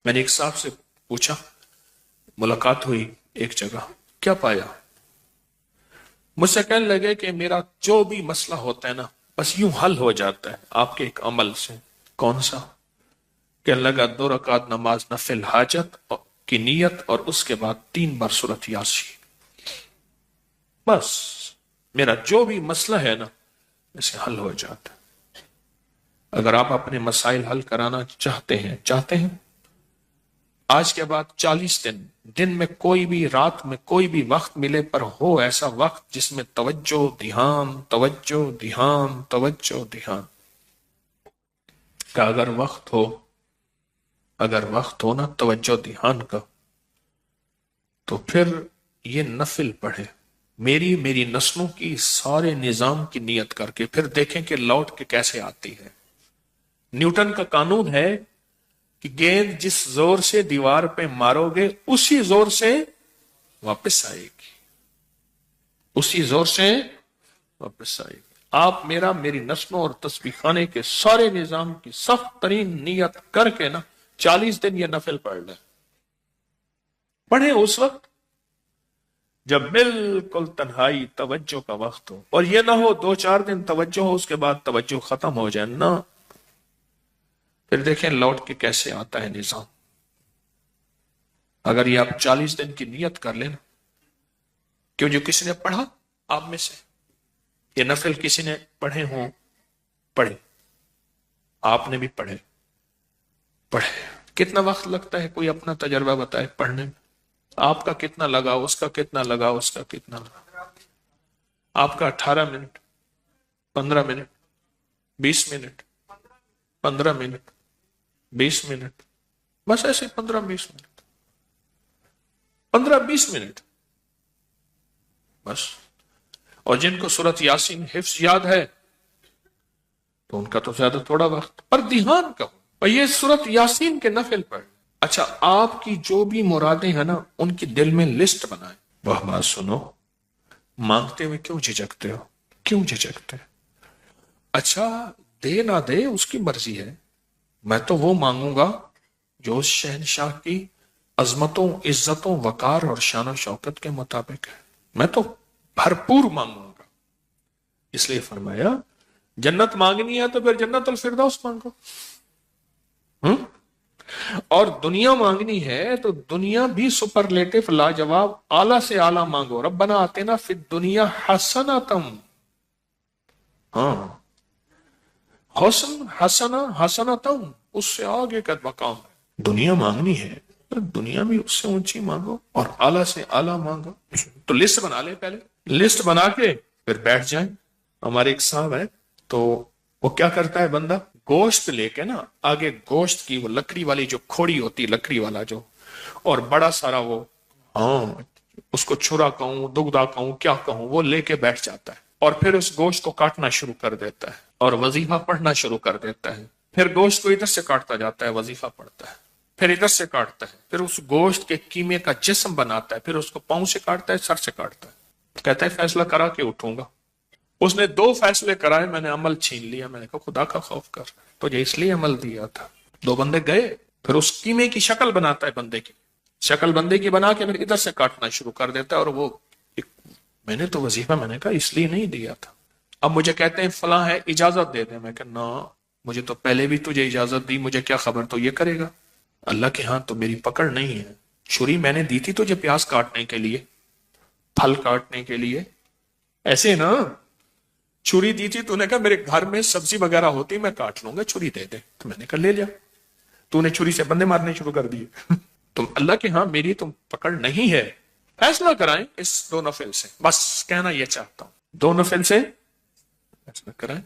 میں نے ایک صاحب سے پوچھا، ملاقات ہوئی ایک جگہ، کیا پایا؟ مجھ سے کہنے لگے کہ میرا جو بھی مسئلہ ہوتا ہے نا بس یوں حل ہو جاتا ہے آپ کے ایک عمل سے۔ کون سا؟ کہنے لگا 2 رکعت نماز نفل حاجت کی نیت اور اس کے بعد 3 بار سورۃ یاسین، بس میرا جو بھی مسئلہ ہے نا اسے حل ہو جاتا ہے۔ اگر آپ اپنے مسائل حل کرانا چاہتے ہیں آج کے بعد 40 دن میں کوئی بھی رات میں کوئی بھی وقت ملے پر ہو ایسا وقت جس میں توجہ دھیان توجہ دھیان توجہ دھیان کا اگر وقت ہو نا توجہ دھیان کا، تو پھر یہ نفل پڑھے، میری نسلوں کی سارے نظام کی نیت کر کے، پھر دیکھیں کہ لوٹ کے کیسے آتی ہے۔ نیوٹن کا قانون ہے کہ گیند جس زور سے دیوار پہ مارو گے اسی زور سے واپس آئے گی، اسی زور سے واپس آئے گی۔ آپ میری نسلوں اور تسبیح خانے کے سارے نظام کی سخت ترین نیت کر کے نا 40 دن یہ نفل پڑھ لیں، پڑھیں اس وقت جب بالکل تنہائی توجہ کا وقت ہو، اور یہ نہ ہو 2-4 دن توجہ ہو اس کے بعد توجہ ختم ہو جائے نا، پھر دیکھیں لوٹ کے کیسے آتا ہے نظام۔ اگر یہ آپ 40 دن کی نیت کر لینا، کیوں جو کسی نے پڑھا آپ میں سے یہ نفل کسی نے پڑھے ہوں، پڑھے، آپ نے بھی پڑھے، کتنا وقت لگتا ہے کوئی اپنا تجربہ بتائے پڑھنے میں؟ آپ کا کتنا لگا، اس کا کتنا لگا، اس کا کتنا لگا؟ آپ کا 18 minute, 15 minute, 20 minute, 15 minute, 20 minute, بس ایسے 15-20 منٹ، 15-20 منٹ بس۔ اور جن کو سورۃ یاسین حفظ یاد ہے تو ان کا تو زیادہ تھوڑا وقت، پر دھیان کا اور یہ سورۃ یاسین کے نفل پڑھ۔ اچھا، آپ کی جو بھی مرادیں ہیں نا ان کی دل میں لسٹ بنائیں۔ وہ بات سنو، مانگتے ہوئے کیوں جھجکتے ہو؟ کیوں جھجکتے؟ اچھا دے نہ دے اس کی مرضی ہے، میں تو وہ مانگوں گا جو اس شہنشاہ کی عظمتوں عزتوں وقار اور شان و شوکت کے مطابق ہے، میں تو بھرپور مانگوں گا۔ اس لیے فرمایا جنت مانگنی ہے تو پھر جنت الفردوس مانگو، اور دنیا مانگنی ہے تو دنیا بھی سپرلیٹو لاجواب اعلیٰ سے اعلیٰ مانگو، ربنا آتنا فی الدنیا حسنۃ، ہاں حسن حسنا حسنۃ، اس سے آگے کا مقام ہے۔ دنیا مانگنی ہے تو دنیا بھی اس سے اونچی مانگو اور اعلیٰ سے اعلیٰ مانگو۔ تو لسٹ بنا لے، پہلے لسٹ بنا کے پھر بیٹھ جائیں۔ ہمارے ایک صاحب ہے تو وہ کیا کرتا ہے بندہ، گوشت لے کے نا آگے گوشت کی وہ لکڑی والی جو کھوڑی ہوتی، لکڑی والا جو، اور بڑا سارا وہ، اس کو چھرا کہوں دگدا کہوں کیا کہوں، وہ لے کے بیٹھ جاتا ہے اور پھر اس گوشت کو کاٹنا شروع کر دیتا ہے اور وظیفہ پڑھنا شروع کر دیتا ہے۔ پھر گوشت کو ادھر سے کاٹتا جاتا ہے، وظیفہ پڑھتا ہے، پھر ادھر سے کاٹتا ہے، پھر اس گوشت کے کیمے کا جسم بناتا ہے، پھر اس کو پاؤں سے کاٹتا ہے، سر سے کاٹتا ہے، کہتا ہے فیصلہ کرا کے اٹھوں گا۔ اس نے 2 فیصلے کرائے، میں نے عمل چھین لیا، میں نے کہا خدا کا خوف کر، تجھے اس لیے عمل دیا تھا۔ 2 بندے گئے، پھر اس کیمے کی شکل بناتا ہے، بندے کی شکل بندے کی بنا کے پھر ادھر سے کاٹنا شروع کر دیتا ہے، اور وہ میں نے تو وظیفہ میں نے کہا اس لیے نہیں دیا تھا، اب مجھے کہتے ہیں فلاں ہے اجازت دے دیں، میں کہا نا مجھے تو پہلے بھی تجھے اجازت دی، مجھے کیا خبر تو یہ کرے گا؟ اللہ کے ہاں تو میری پکڑ نہیں ہے، چھری میں نے دی تھی تجھے پیاز کاٹنے کے لیے، پھل کاٹنے کے لیے، ایسے نا چھری دی تھی، تو نے کہا میرے گھر میں سبزی وغیرہ ہوتی میں کاٹ لوں گا، چھری دے دے، تو میں نے کہا لے لیا، تو نے چھری سے بندے مارنے شروع کر دیے۔ تم اللہ کے ہاں میری تم پکڑ نہیں ہے، فیصلہ کرائیں اس 2 نفل سے، بس کہنا یہ چاہتا ہوں، 2 نفل سے فیصلہ کرائیں،